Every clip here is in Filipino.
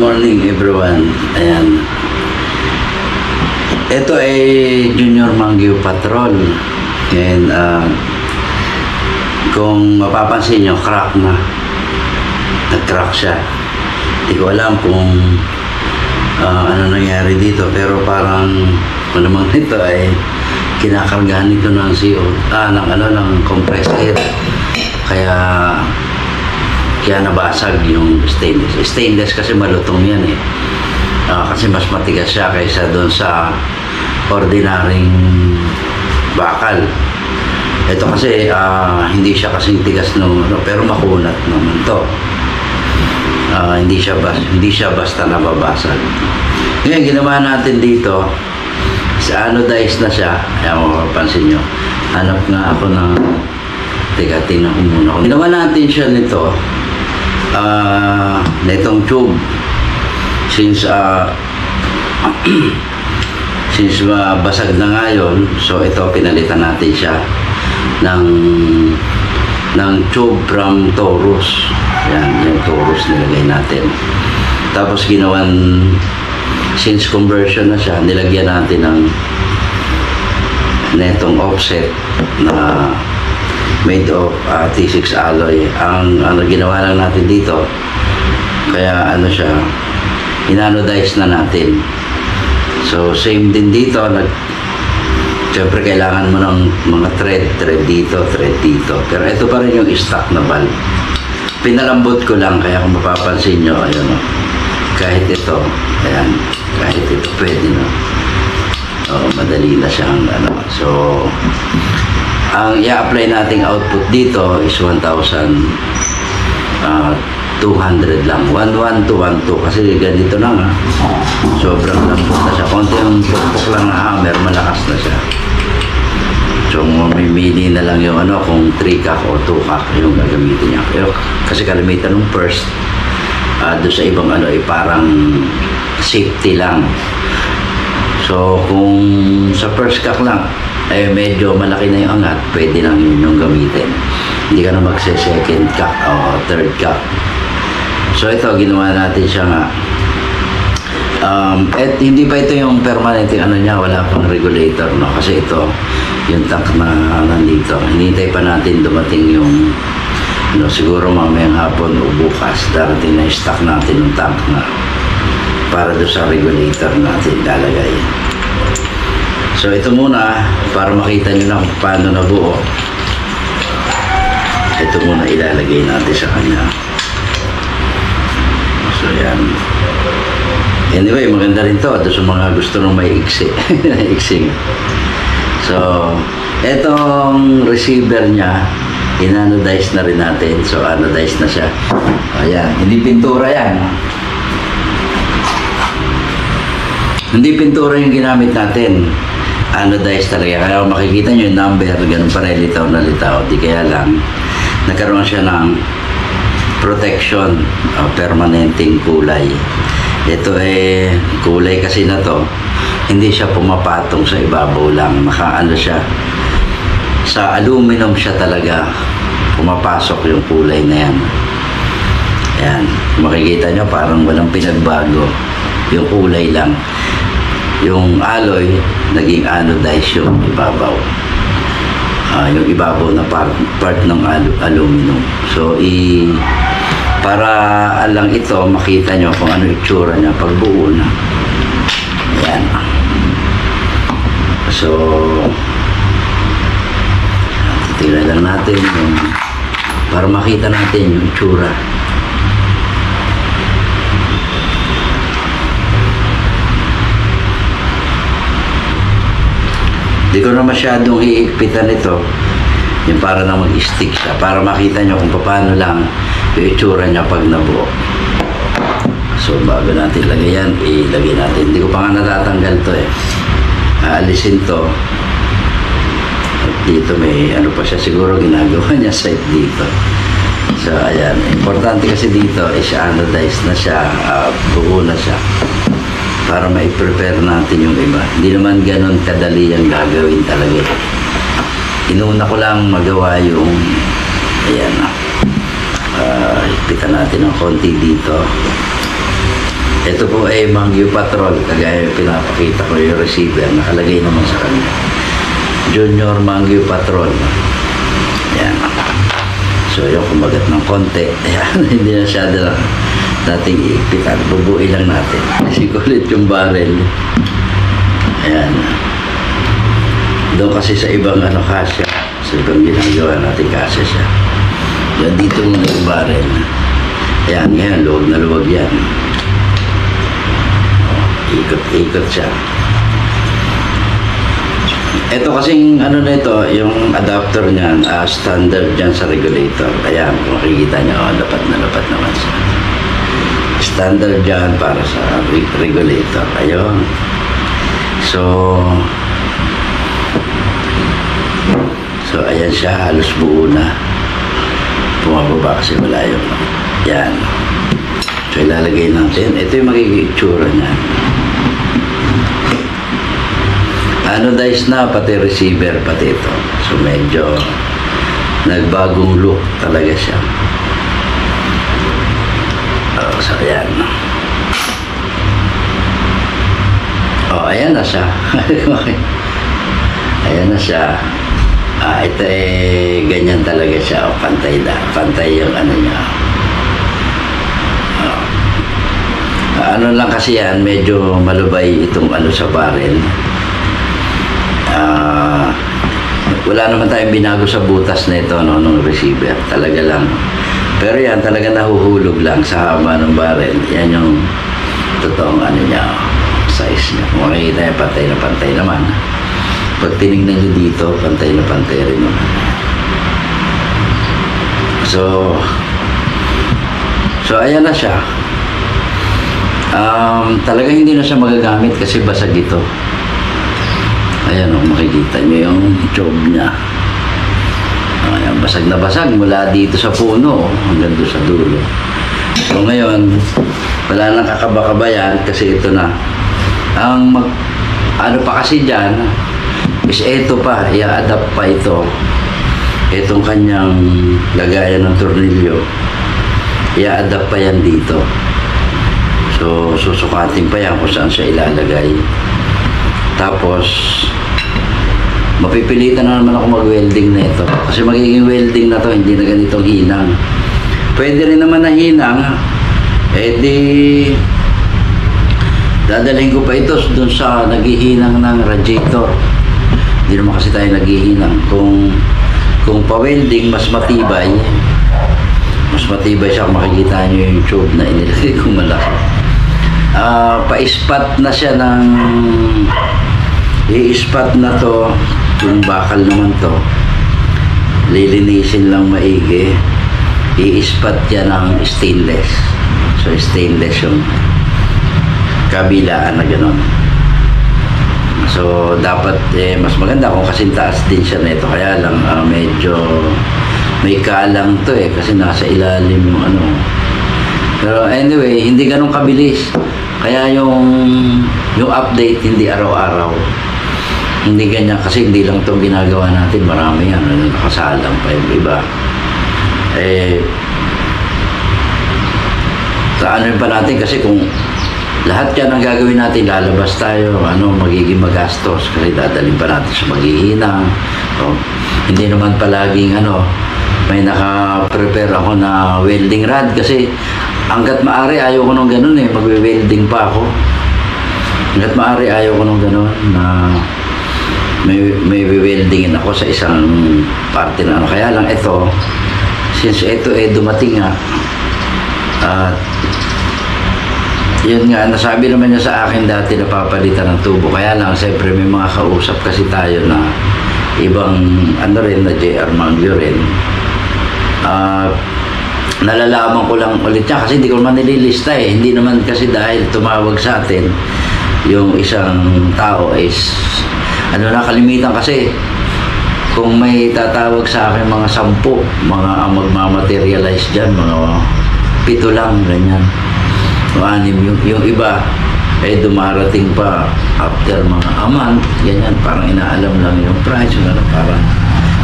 Morning everyone. Ayan. Ito ay Junior Mangyo Patrol. And kung mapapansin nyo, crack na. Nag-crack siya. Hindi ko alam kung ano nangyari dito. Pero parang malamang nito ay kinakargahan nito ng ng compressed air. Kaya nabasag yung stainless. Stainless kasi malutong yan eh. Kasi mas matigas siya kaysa doon sa ordinaryong bakal. Ito kasi hindi siya kasing tigas pero makunat naman to. Hindi siya basta nababasag. Ngayon ginawa natin dito, sa anodized na siya. Kaya mapapansin nyo, hanap nga ako ng tingnan ko muna. Ginawa natin siya nito netong tube since basag na ngayon, so ito pinalitan natin siya ng tube from Taurus. Yan, yung Taurus nilagay natin. Tapos since conversion na siya, nilagyan natin ng netong offset na made of T6 alloy. Ang ginawa lang natin dito, kaya siya, inanodize na natin. So same din dito, siyempre kailangan mo ng mga thread dito. Pero ito pa rin yung stock na valve. Pinalambot ko lang, kaya kung mapapansin nyo, ayun, kahit ito, ayan, kahit ito pwede na. Madali na siyang So ang i-apply nating output dito is 1,200 lang. 1,1,2,1,2 kasi ganito na nga. Sobrang lambot na siya. Konti ang pukpok lang na hammer, malakas na siya. So mamimili na lang yung kung 3-cock o 2-cock yung gagamitin niya. Kasi kalimitan ng first, doon sa ibang ay parang safety lang. So kung sa first cock lang, medyo malaki na yung angat, pwede lang yun yung gamitin. Hindi ka na magse-second cock o third cock. So ito, ginawa natin siya nga. At hindi pa ito yung permanent niya, wala pang regulator, no? Kasi ito, yung tank na nandito. Hinintay pa natin dumating yung, siguro mamayang hapon o bukas, darating na stock natin yung tank na para doon sa regulator natin lalagay. So ito muna, para makita nyo na kung paano nabuo. Ito muna ilalagay natin sa kanya. So yan. Anyway, maganda rin to. Ito sa mga gusto nung may iksi. So, itong receiver niya, inanodize na rin natin. So, anodize na siya. Ayan, hindi pintura yan. Hindi pintura yung ginamit natin. Anodized talaga. Kaya kung makikita nyo yung number, ganun pa rin, litaw na litaw. Di kaya lang, nagkaroon siya ng protection, permanenteng kulay. Ito kulay kasi na to, hindi siya pumapatong sa ibabaw lang. Siya, sa aluminum siya talaga, pumapasok yung kulay na yan. Ayan, makikita nyo parang walang pinagbago. Yung kulay lang. Yung alloy, naging anodized yung ibabaw. Yung ibabaw na part ng aluminum. So, para lang ito, makita nyo kung ano itsura niya pag buo na. Ayan. So, titignan lang natin para makita natin yung itsura. Hindi ko na masyadong iikpitan ito, yung para na mag-stick siya, para makita nyo kung paano lang yung itsura niya pag nabuo. So bago natin lagay yan, ilagay natin. Hindi ko pa nga natatanggal to aalisin to. At dito may pa siya, siguro ginagawa niya side dito. So ayan, importante kasi dito is anodized na siya, buo na siya, para ma-prepare natin yung iba. Hindi naman ganun kadali yung gagawin talaga. Inuna ko lang magawa yung ayan, higpitan natin ng konti dito. Ito po ay Mangyo Patrol, kagaya pinapakita ko yung receiver, nakalagay naman sa kanya. Junior Mangyo Patrol. Yan. So yung kumagat ng konti, ayan, hindi na siya dating iipitan, bubuin lang natin. Kasi kulit yung barrel. Ayan. Doon kasi sa ibang kasya, sa ibang ginagawa natin kasya siya. Yan, dito muna yung barrel. Ayan, ngayon, luwag na luwag yan. Ikot-ikot siya. Ito kasing na ito, yung adapter niyan, standard dyan sa regulator. Ayan, kung makikita nyo, dapat na dapat naman siya. Standard dyan para sa regulator. Ayun. So ayan siya, halos buo na. Bumababa kasi wala yung yan. So ilalagay natin. Ito yung magiging itsura niya. Anodized na, pati receiver, pati ito. So medyo nagbagong look talaga siya. So ayan. Ayan na siya. Ayan na siya. Ito ganyan talaga siya. Pantay na. Pantay yung niya. Ano lang kasi yan, medyo malubay itong sa barrel. Wala naman tayong binago sa butas na ito, ng receiver. Talaga lang. Pero yan, talaga nahuhulog lang sa haba ng barrel. Yan yung totoong niya, size niya. Kung makikita niya, pantay naman. Pag tinignan niyo dito, pantay na pantay rin naman. So ayan na siya. Talagang hindi na siya magagamit kasi basag ito. Ayan, makikita niyo yung tube niya. Ayan, basag na basag mula dito sa puno hanggang doon sa dulo. So ngayon, wala nang kakaba-kaba yan kasi ito na. Ano pa kasi dyan is ito pa, i-adapt pa ito. Itong kanyang lagayan ng tornilyo, i-adapt pa yan dito. So susukatin pa yan kung saan siya ilalagay. Tapos mapipilitan na naman ako mag-welding na ito. Kasi magiging welding na to, hindi na ganitong hinang. Pwede rin naman na hinang. Dadalhin ko pa ito dun sa naghihinang ng radiator. Hindi naman kasi tayo naghihinang. Kung pa-welding, mas matibay. Mas matibay siya. Makikita nyo yung tube na inilagay ko malaki. Pa-ispat na siya ng i-ispat na to. Yung bakal naman to, lilinisin lang maigi. I-ispat yan ng stainless. So stainless yung kabilaan na gano'n. So dapat mas maganda kung kasintaas din siya nito. Kaya lang medyo may kalang to kasi nasa ilalim yung Pero anyway, hindi ganun kabilis. Kaya yung update hindi araw-araw. Hindi ganyan kasi hindi lang itong ginagawa natin. Marami yan. Nakasalang pa yung iba. Sa pa natin kasi kung lahat yan ang gagawin natin, lalabas tayo, magiging magastos kasi dadalhin pa natin sa maghihinang. Hindi naman palaging may naka-prepare ako na welding rod kasi hanggat maaari ayaw ko nung ganun magwe-welding pa ako. Hanggat maaari ayaw ko nung ganun na may weldingin ako sa isang parte na kaya lang ito, since ito dumating nga at yun nga, nasabi naman niya sa akin dati na papalitan ng tubo. Kaya lang, siyempre may mga kausap kasi tayo na ibang rin na JR Mangyo rin. Nalalaman ko lang ulit niya kasi hindi ko naman nililista Hindi naman kasi dahil tumawag sa atin yung isang tao is nakalimitan kasi kung may tatawag sa akin mga 10, mga magmamaterialize dyan, mga 7 lang, ganyan. O 6, yung iba dumarating pa after mga a month, ganyan, parang inaalam lang yung price, parang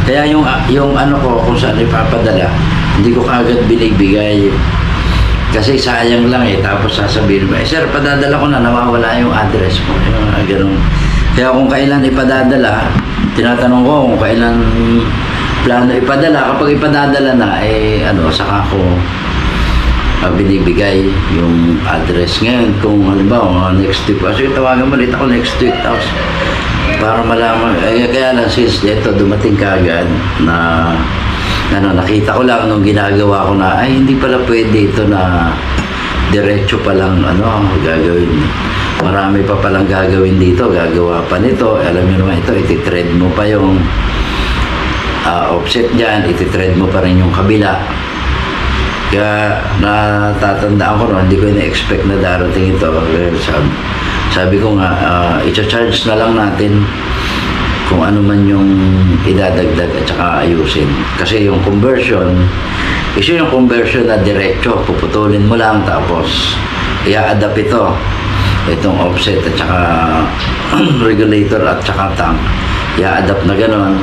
kaya yung ko kung saan ipapadala, hindi ko kagad binibigay Kasi sayang lang eh. Tapos sasabihin mo, sir, padadala ko na, nawawala yung address mo. Ganun. Kaya kung kailan ipadadala, tinatanong ko kung kailan plano ipadala. Kapag ipadadala na, saka ko binibigay yung address ngayon. Kung halimbawa, next week, kasi tawagan mo ulit ako next week. Tapos, para malaman, kaya lang since ito dumating kaagad na nakita ko lang nung ginagawa ko na hindi pala pwede ito na diretso pa lang gagawin. Marami pa palang gagawin dito, gagawa pa nito. Alam niyo naman ito, iti-thread mo pa yung offset dyan, iti-thread mo pa rin yung kabila. Kaya natatandaan ko hindi ko na-expect na darating ito. Sabi ko nga, i-charge na lang natin kung ano man yung idadagdag at saka ayusin. Kasi yung conversion, yung conversion na diretso, puputulin mo lang tapos i-adapt itong offset at saka regulator at saka tank. I-adapt na gano'n.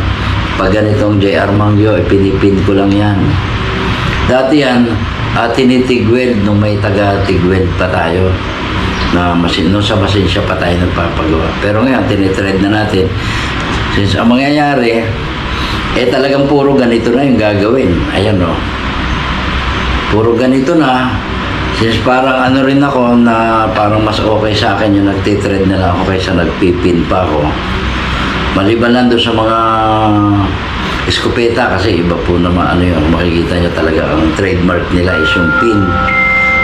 Pag ganitong JR Mangyo, pinipin ko lang yan. Dati yan, tinitig-weld nung may taga-tig-weld pa tayo. Nung sa machine siya pa tayo nagpapagawa. Pero ngayon, tinitread na natin. Since ang mangyayari, talagang puro ganito na yung gagawin. Ayan o. Puro ganito na. Since parang rin ako na parang mas okay sa akin yung nagtitread na lang ako kaysa nagpipin pa ako. Maliban lang doon sa mga eskopeta kasi iba po naman makikita nyo talaga ang trademark nila is yung pin.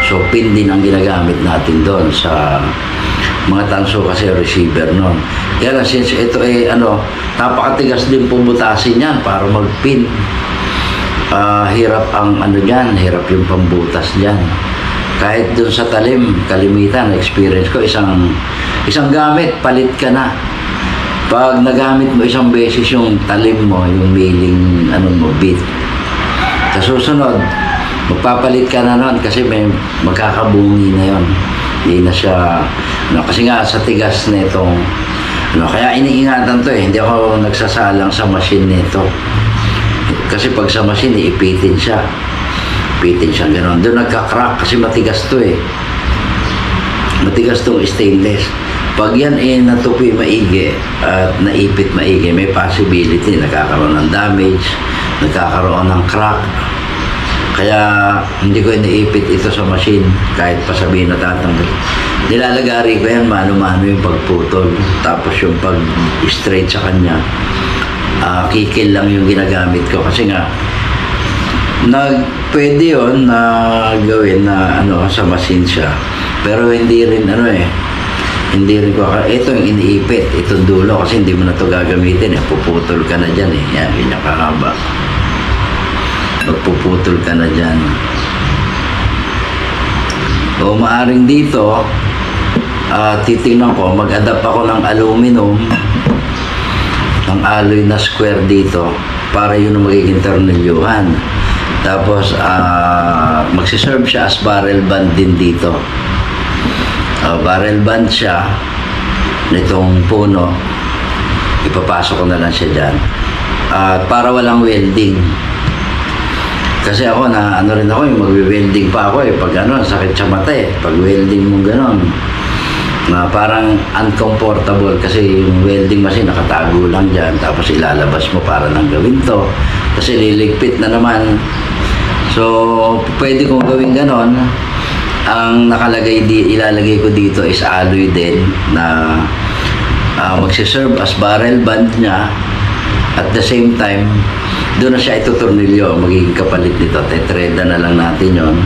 So pin din ang ginagamit natin doon sa mga tanso kasi receiver nun. Kaya lang since ito napakatigas din po butasin yan para mag-pin. Hirap ang dyan, hirap yung pambutas dyan. Kahit dun sa talim, kalimitan, experience ko, isang gamit, palit ka na. Pag nagamit mo isang beses yung talim mo, yung milling bit, sa susunod, magpapalit ka na nun kasi may magkakabungi na yon. Hindi na siya, kasi nga sa tigas na itong, kaya iniingatan to hindi ako nagsasalang sa machine nito. Kasi pag sa machine, ipitin siya. Ipitin siya, gano'n. Doon nagka-crack kasi matigas to Matigas tong stainless. Pag yan natupi maigi at naipit maigi, may possibility nagkakaroon ng damage, nagkakaroon ng crack. Kaya hindi ko iniipit ito sa machine kahit pa sabihin na tatanggal. Nilalagari ko yan mano-mano yung pagputol. Tapos yung pag-straight sa kanya, kikil lang yung ginagamit ko. Kasi nga, pwede yun na gawin na sa machine siya. Pero hindi rin hindi rin ko, ito yung iniipit, itong dulo kasi hindi mo na ito gagamitin puputol ka na dyan yan, ganyan kahaba. Magpuputol ka na dyan. O maaring dito, titingnan ko, mag-adapt ako ng aluminum, ng alloy na square dito, para yun ang magiging tornilyuhan. Tapos, magsiserve siya as barrel band din dito. Barrel band siya, nitong puno, ipapasok ko na lang siya dyan. Para walang welding. Kasi ako rin ako yung magwe-welding pa ako pag sakit sa mata pag welding mo gano'n parang uncomfortable kasi yung welding machine nakatago lang dyan tapos ilalabas mo para nang gawin to kasi liligpit na naman. So pwede kong gawin gano'n. Ang ilalagay ko dito is alloy din na magsiserve as barrel band niya. At the same time, doon na siya itutornilyo, magiging kapalit nito. Tetreda na lang natin yon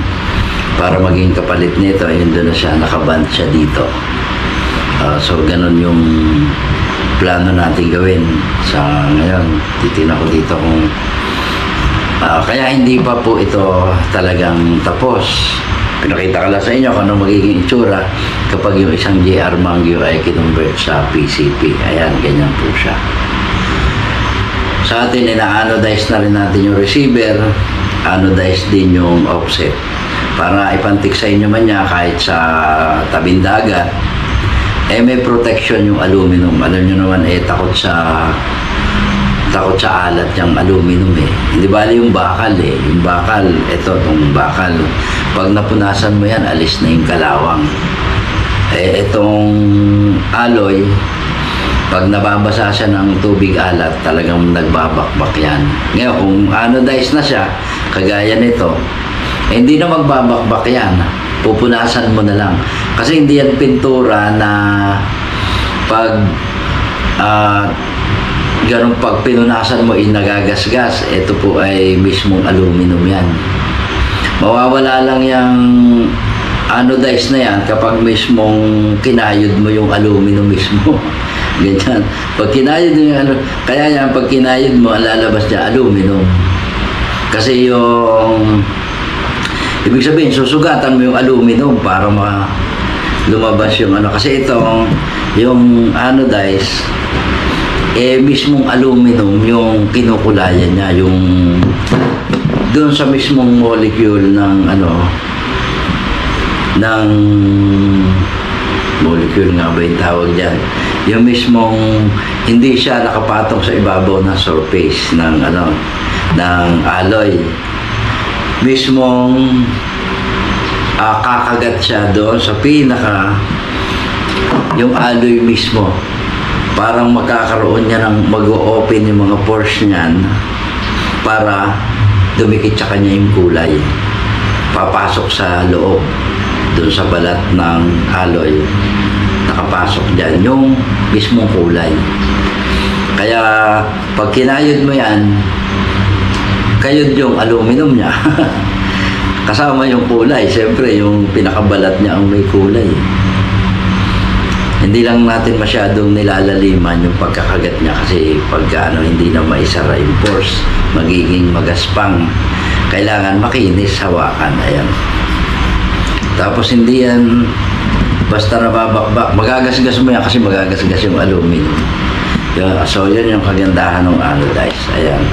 para maging kapalit nito. Ayun, doon na siya, nakaband siya dito. So, ganun yung plano natin gawin sa ngayon. Titignan ko dito kung kaya hindi pa po ito talagang tapos. Pinakita ko lang sa inyo kung ano magiging itsura kapag yung isang JR Mangyo ay kinonvert sa PCP. Ayan, ganyan po siya. Sa atin, ina-anodize na rin natin yung receiver, anodize din yung offset. Para ipantik sa inyo man niya kahit sa tabing dagat, may protection yung aluminum. Alam nyo naman, takot takot sa alat yung aluminum eh. Hindi bali yung bakal eh. Yung bakal, itong bakal. Pag napunasan mo yan, alis na yung kalawang. Eh, itong alloy, pag nababasa siya ng tubig alat, talagang nagbabakbak yan. Ngayon, kung anodized na siya, kagaya nito, eh, hindi na magbabakbak yan. Pupunasan mo na lang. Kasi hindi yan pintura na pag ganun pag pinunasan mo nagagasgas, ito po ay mismong aluminum yan. Mawawala lang yung anodized na yan kapag mismong kinayod mo yung aluminum mismo. Ganyan. Pag kinayod mo yung kaya yan, pag kinayod mo, lalabas niya aluminum. Kasi yung ibig sabihin, susugatan mo yung aluminum para lumabas yung kasi itong yung anodized eh mismong aluminum yung kinukulayan niya, yung doon sa mismong molecule ng ng molecule nga ba yung tawag dyan, yung mismong hindi siya nakapatong sa ibabaw na surface ng ng alloy, mismong kakagat siya doon sa pinaka yung alloy mismo. Parang magkakaroon niya ng mag-o-open yung mga pores niyan para dumikit sa kanya yung kulay. Papasok sa loob, doon sa balat ng alloy. Nakapasok dyan yung mismong kulay. Kaya pag kinayod mo yan, kayod yung aluminum niya. Kasama yung kulay. Siyempre, yung pinakabalat niya ang may kulay. Hindi lang natin masyadong nilalaliman yung pagkakagat niya kasi pagka hindi na maisara yung pores, magiging magaspang. Kailangan makinis, hawakan. Ayan. Tapos hindi yan basta nababakbak. Magagasgas mo yan kasi magagasgas yung aluminum. So, yun yung kagandahan ng anodized. Ayan.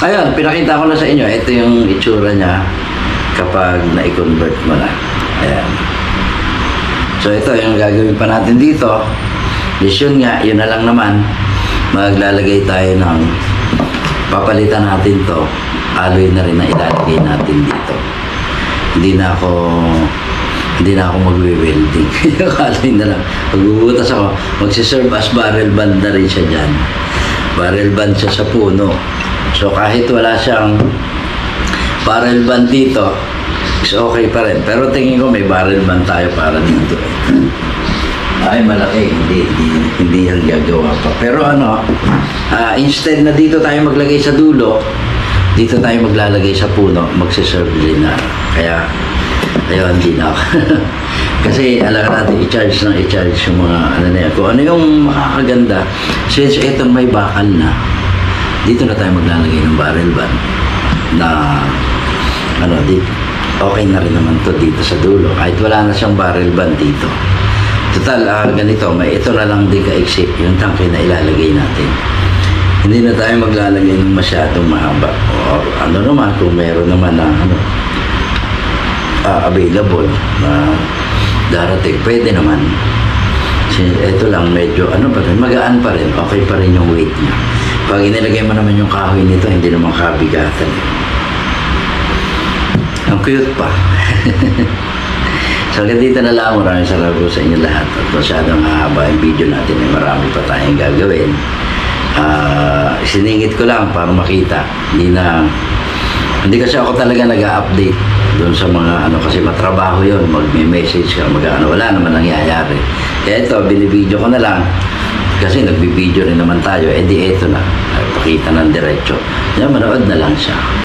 Ayun, pinakita ko na sa inyo. Ito yung itsura niya kapag na-convert mo na. Ayan. So ito yung gagawin pa natin dito. Yun nga, yun na lang naman. Maglalagay tayo ng papalitan natin to. Alloy na rin na ilalagay natin dito. Hindi na ako magwe-welding. Yung alloy na lang. Magbubutas ako. Magsiserve as barrel band na rin siya dyan. Barrel band siya sa puno. So kahit wala siyang barrel band dito, is okay pa rin. Pero tingin ko may barrel band tayo para dito. Ay, malaki. Hindi yan gagawa pa. Pero instead na dito tayo maglagay sa dulo, dito tayo maglalagay sa puno, magsiserve din na. Kaya, ayun, hindi na ako. Kasi, alam natin, i-charge yung mga, na yan. Kung ano yung makakaganda, since ito may bakal na, dito na tayo maglalagay ng barrel band na, dito. Okay na rin naman to dito sa dulo. Kahit wala na siyang barrel band dito. Total, ganito, ito na lang din ka-exit yung tangke na ilalagay natin. Hindi na tayo maglalagay ng masyadong mahaba. O naman, kung meron naman na available na darating, pwede naman. Ito lang, medyo pa rin, magaan pa rin. Okay pa rin yung weight niya. Pag inilagay mo naman yung kahoy nito, hindi naman kabigatan. Ang cute pa. So, hanggang dito na lang. Maraming salamat sa inyo lahat. At masyadong mahaba yung video natin. May marami pa tayong gagawin. Siningit ko lang para makita. Hindi kasi ako talaga nag-update doon sa mga kasi matrabaho yun. Mag-message ka, wala naman nangyayari. Kaya ito, binibideo ko na lang. Kasi nagbibideo rin naman tayo. Ito na. Pakita ng diretso. Manood na lang siya.